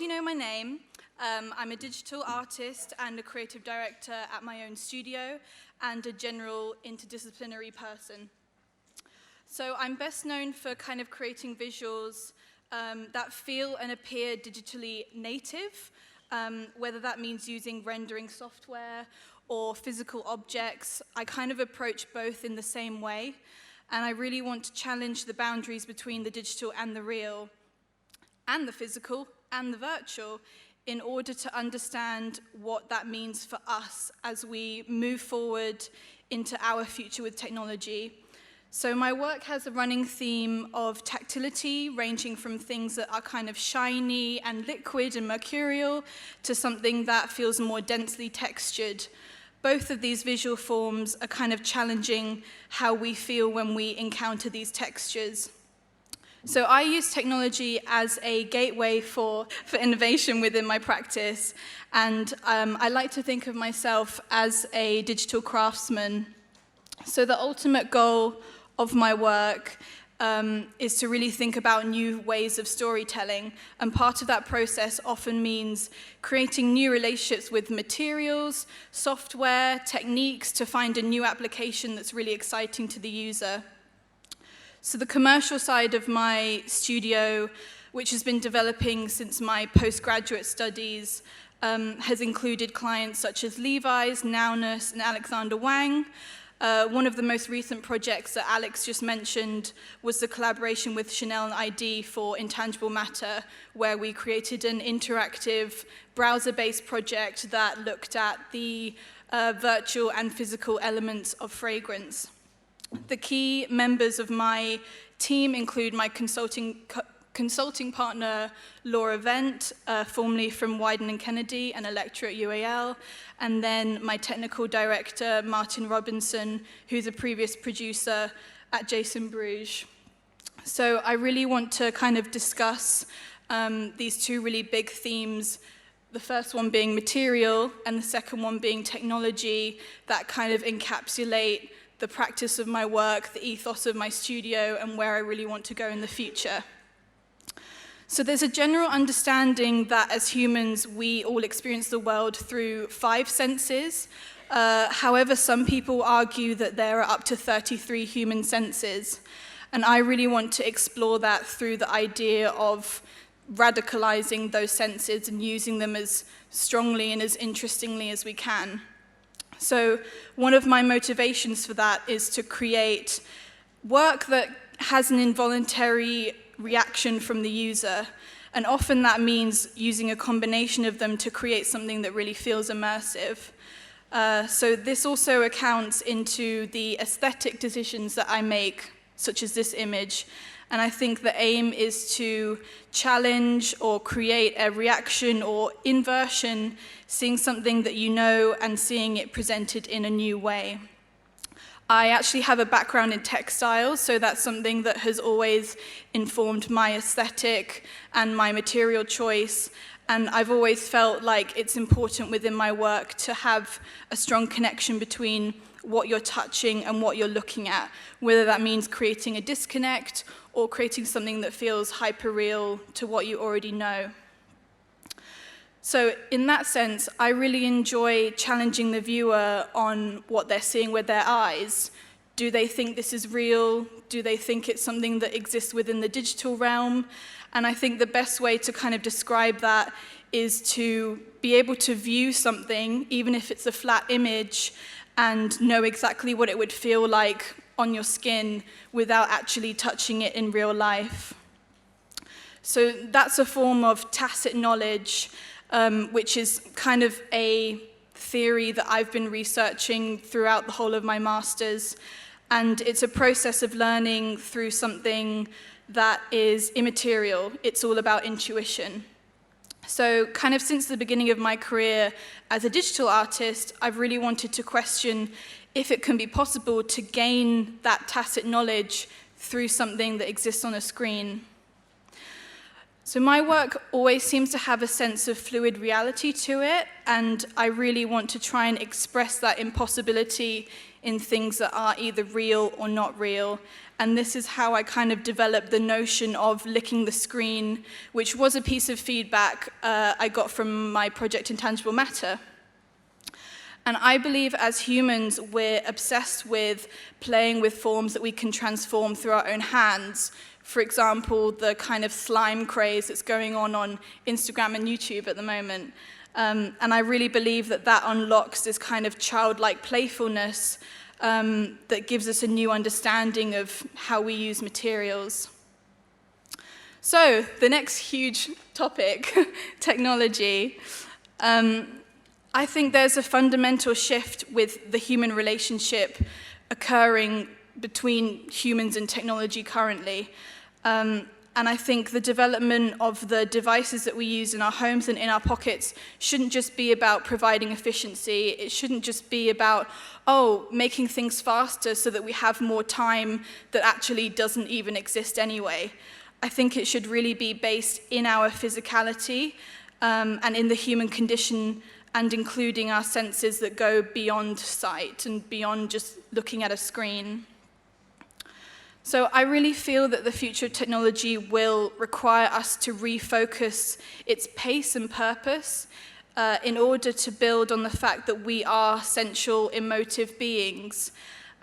already know my name. I'm a digital artist and a creative director at my own studio and a general interdisciplinary person. So I'm best known for kind of creating visuals that feel and appear digitally native, whether that means using rendering software or physical objects. I kind of approach both in the same way, and I really want to challenge the boundaries between the digital and the real, and the physical and the virtual, in order to understand what that means for us as we move forward into our future with technology. So my work has a running theme of tactility, ranging from things that are kind of shiny and liquid and mercurial to something that feels more densely textured. Both of these visual forms are kind of challenging how we feel when we encounter these textures. So I use technology as a gateway for innovation within my practice, and I like to think of myself as a digital craftsman. So the ultimate goal of my work is to really think about new ways of storytelling, and part of that process often means creating new relationships with materials, software, techniques to find a new application that's really exciting to the user. So the commercial side of my studio, which has been developing since my postgraduate studies, has included clients such as Levi's, Nowness, and Alexander Wang. One of the most recent projects that Alex just mentioned was the collaboration with Chanel and ID for Intangible Matter, where we created an interactive browser-based project that looked at the virtual and physical elements of fragrance. The key members of my team include my consulting partner, Laura Vent, formerly from Wieden & Kennedy and a lecturer at UAL, and then my technical director, Martin Robinson, who's a previous producer at Jason Bruges. So I really want to kind of discuss these two really big themes, the first one being material and the second one being technology, that kind of encapsulate the practice of my work, the ethos of my studio, and where I really want to go in the future. So there's a general understanding that as humans, we all experience the world through 5 senses. However, some people argue that there are up to 33 human senses. And I really want to explore that through the idea of radicalizing those senses and using them as strongly and as interestingly as we can. So one of my motivations for that is to create work that has an involuntary reaction from the user. And often that means using a combination of them to create something that really feels immersive. So this also accounts into the aesthetic decisions that I make, such as this image. And I think the aim is to challenge or create a reaction or inversion, seeing something that you know and seeing it presented in a new way. I actually have a background in textiles, so that's something that has always informed my aesthetic and my material choice. And I've always felt like it's important within my work to have a strong connection between what you're touching and what you're looking at, whether that means creating a disconnect or creating something that feels hyper-real to what you already know. So in that sense, I really enjoy challenging the viewer on what they're seeing with their eyes. Do they think this is real? Do they think it's something that exists within the digital realm? And I think the best way to kind of describe that is to be able to view something, even if it's a flat image, and know exactly what it would feel like on your skin without actually touching it in real life. So that's a form of tacit knowledge, which is kind of a theory that I've been researching throughout the whole of my master's. And it's a process of learning through something that is immaterial. It's all about intuition. So kind of since the beginning of my career as a digital artist, I've really wanted to question if it can be possible to gain that tacit knowledge through something that exists on a screen. So my work always seems to have a sense of fluid reality to it, and I really want to try and express that impossibility in things that are either real or not real. And this is how I kind of developed the notion of licking the screen, which was a piece of feedback I got from my project Intangible Matter. And I believe as humans, we're obsessed with playing with forms that we can transform through our own hands. For example, the kind of slime craze that's going on Instagram and YouTube at the moment. And I really believe that that unlocks this kind of childlike playfulness that gives us a new understanding of how we use materials. So, the next huge topic, technology. I think there's a fundamental shift with the human relationship occurring between humans and technology currently. And I think the development of the devices that we use in our homes and in our pockets shouldn't just be about providing efficiency. It shouldn't just be about, making things faster so that we have more time that actually doesn't even exist anyway. I think it should really be based in our physicality and in the human condition, and including our senses that go beyond sight and beyond just looking at a screen. So I really feel that the future of technology will require us to refocus its pace and purpose in order to build on the fact that we are sensual, emotive beings.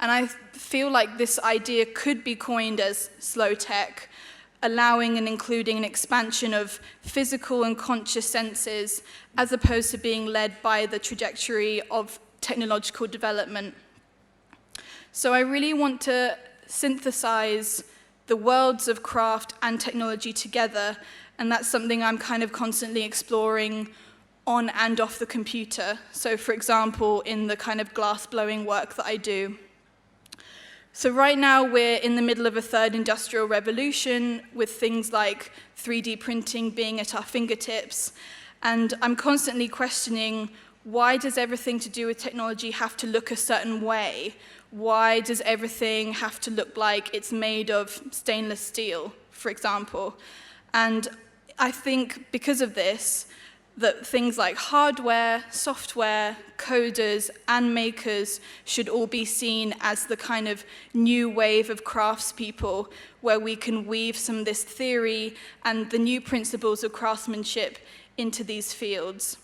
And I feel like this idea could be coined as slow tech, allowing and including an expansion of physical and conscious senses as opposed to being led by the trajectory of technological development. So I really want to synthesize the worlds of craft and technology together, and that's something I'm kind of constantly exploring on and off the computer. So for example, in the kind of glass blowing work that I do. So right now we're in the middle of a third industrial revolution with things like 3D printing being at our fingertips, and I'm constantly questioning, why does everything to do with technology have to look a certain way? Why does everything have to look like it's made of stainless steel, for example? And I think because of this, that things like hardware, software, coders, and makers should all be seen as the kind of new wave of craftspeople where we can weave some of this theory and the new principles of craftsmanship into these fields.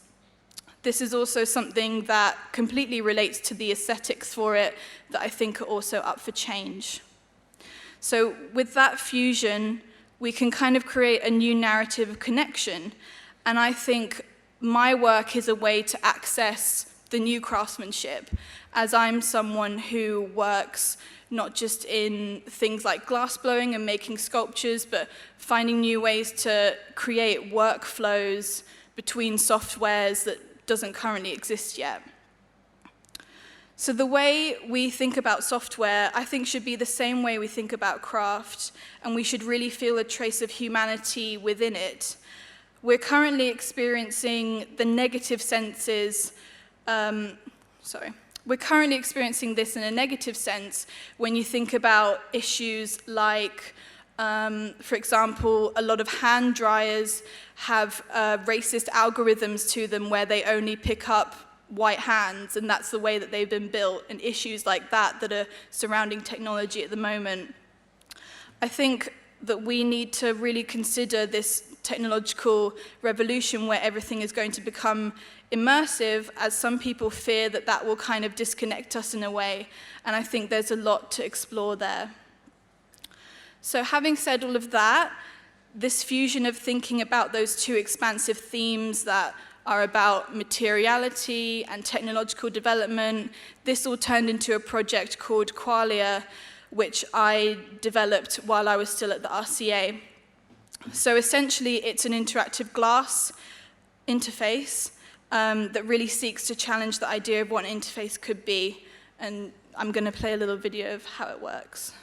This is also something that completely relates to the aesthetics for it that I think are also up for change. So with that fusion, we can kind of create a new narrative of connection. And I think my work is a way to access the new craftsmanship, as I'm someone who works not just in things like glass blowing and making sculptures, but finding new ways to create workflows between softwares that doesn't currently exist yet. So the way we think about software, I think, should be the same way we think about craft, and we should really feel a trace of humanity within it. We're currently experiencing the negative senses, we're currently experiencing this in a negative sense when you think about issues like, for example, a lot of hand dryers have racist algorithms to them where they only pick up white hands, and that's the way that they've been built, and issues like that that are surrounding technology at the moment. I think that we need to really consider this technological revolution where everything is going to become immersive, as some people fear that that will kind of disconnect us in a way, and I think there's a lot to explore there. So having said all of that, this fusion of thinking about those two expansive themes that are about materiality and technological development, this all turned into a project called Qualia, which I developed while I was still at the RCA. So essentially, it's an interactive glass interface that really seeks to challenge the idea of what an interface could be. And I'm going to play a little video of how it works.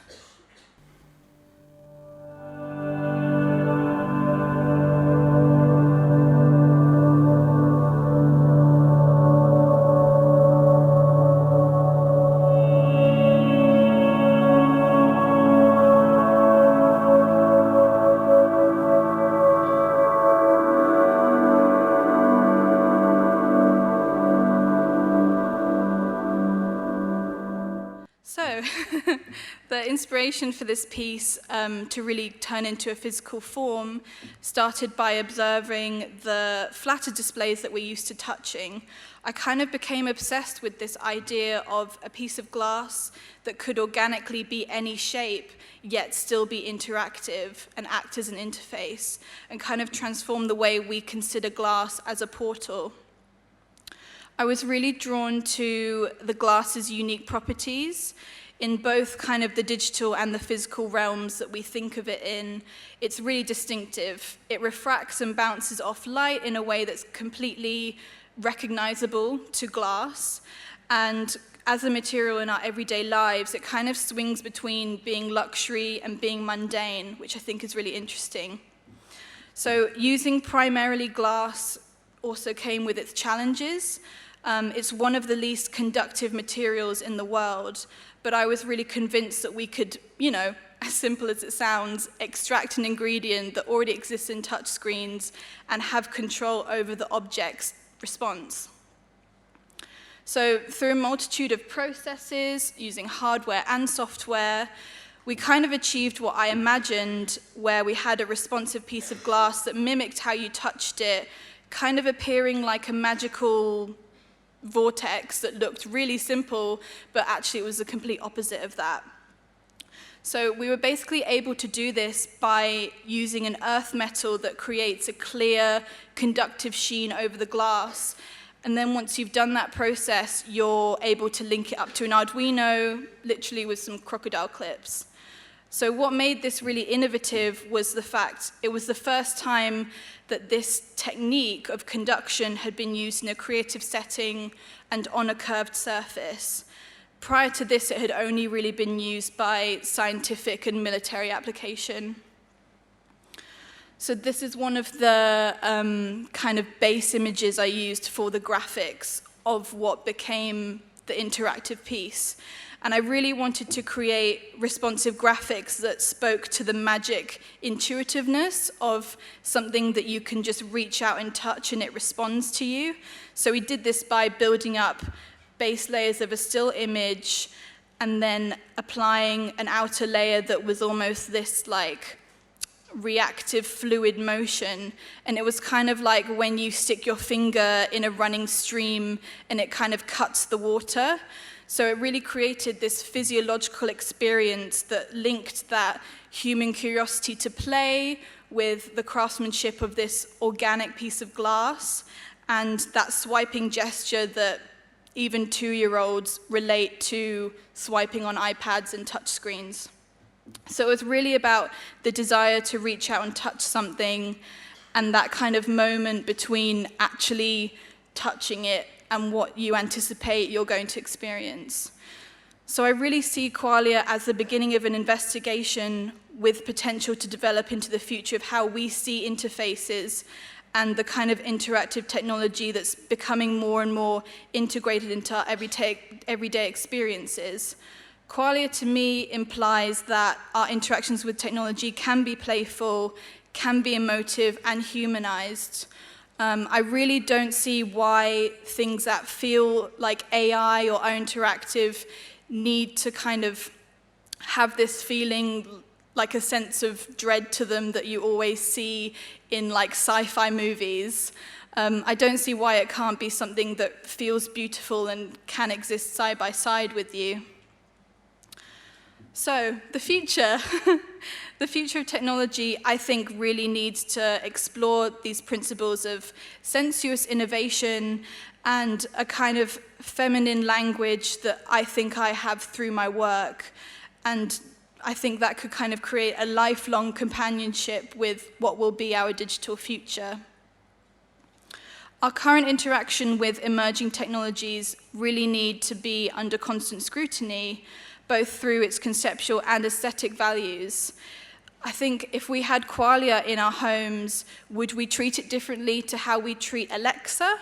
the inspiration for this piece to really turn into a physical form started by observing the flatter displays that we're used to touching. I kind of became obsessed with this idea of a piece of glass that could organically be any shape, yet still be interactive and act as an interface, and kind of transform the way we consider glass as a portal. I was really drawn to the glass's unique properties in both kind of the digital and the physical realms that we think of it in. It's really distinctive. It refracts and bounces off light in a way that's completely recognizable to glass. And as a material in our everyday lives, it kind of swings between being luxury and being mundane, which I think is really interesting. So using primarily glass also came with its challenges. It's one of the least conductive materials in the world, but I was really convinced that we could, as simple as it sounds, extract an ingredient that already exists in touchscreens and have control over the object's response. So through a multitude of processes, using hardware and software, we kind of achieved what I imagined, where we had a responsive piece of glass that mimicked how you touched it, kind of appearing like a magical vortex that looked really simple, but actually it was the complete opposite of that. So we were basically able to do this by using an earth metal that creates a clear, conductive sheen over the glass. And then once you've done that process, you're able to link it up to an Arduino, literally with some crocodile clips. So what made this really innovative was the fact it was the first time that this technique of conduction had been used in a creative setting and on a curved surface. Prior to this, it had only really been used by scientific and military application. So this is one of the kind of base images I used for the graphics of what became the interactive piece. And I really wanted to create responsive graphics that spoke to the magic intuitiveness of something that you can just reach out and touch and it responds to you. So we did this by building up base layers of a still image and then applying an outer layer that was almost this like reactive fluid motion. And it was kind of like when you stick your finger in a running stream and it kind of cuts the water. So it really created this physiological experience that linked that human curiosity to play with the craftsmanship of this organic piece of glass and that swiping gesture that even 2-year-olds relate to swiping on iPads and touchscreens. So it was really about the desire to reach out and touch something and that kind of moment between actually touching it and what you anticipate you're going to experience. So I really see Qualia as the beginning of an investigation with potential to develop into the future of how we see interfaces and the kind of interactive technology that's becoming more and more integrated into our everyday experiences. Qualia, to me, implies that our interactions with technology can be playful, can be emotive, and humanized. I really don't see why things that feel like AI or are interactive need to kind of have this feeling like a sense of dread to them that you always see in like sci-fi movies. I don't see why it can't be something that feels beautiful and can exist side by side with you. So, the future. The future of technology, I think, really needs to explore these principles of sensuous innovation and a kind of feminine language that I think I have through my work. And I think that could kind of create a lifelong companionship with what will be our digital future. Our current interaction with emerging technologies really need to be under constant scrutiny, both through its conceptual and aesthetic values. I think if we had Qualia in our homes, would we treat it differently to how we treat Alexa?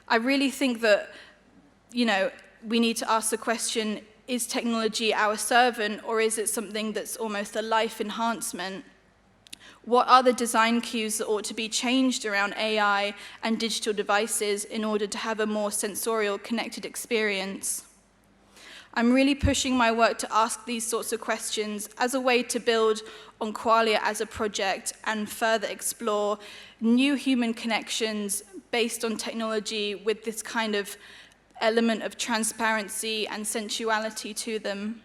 I really think that, we need to ask the question, is technology our servant, or is it something that's almost a life enhancement? What are the design cues that ought to be changed around AI and digital devices in order to have a more sensorial, connected experience? I'm really pushing my work to ask these sorts of questions as a way to build on Qualia as a project and further explore new human connections based on technology with this kind of element of transparency and sensuality to them.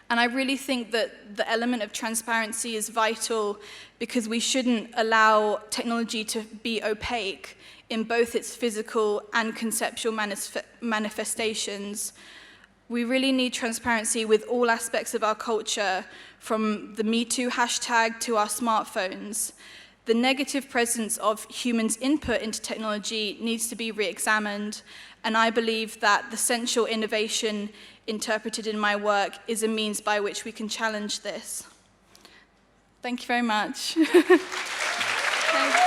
And I really think that the element of transparency is vital because we shouldn't allow technology to be opaque in both its physical and conceptual manifestations. We really need transparency with all aspects of our culture, from the Me Too hashtag to our smartphones. The negative presence of humans' input into technology needs to be re-examined, and I believe that the sensual innovation interpreted in my work is a means by which we can challenge this. Thank you very much. Thank you.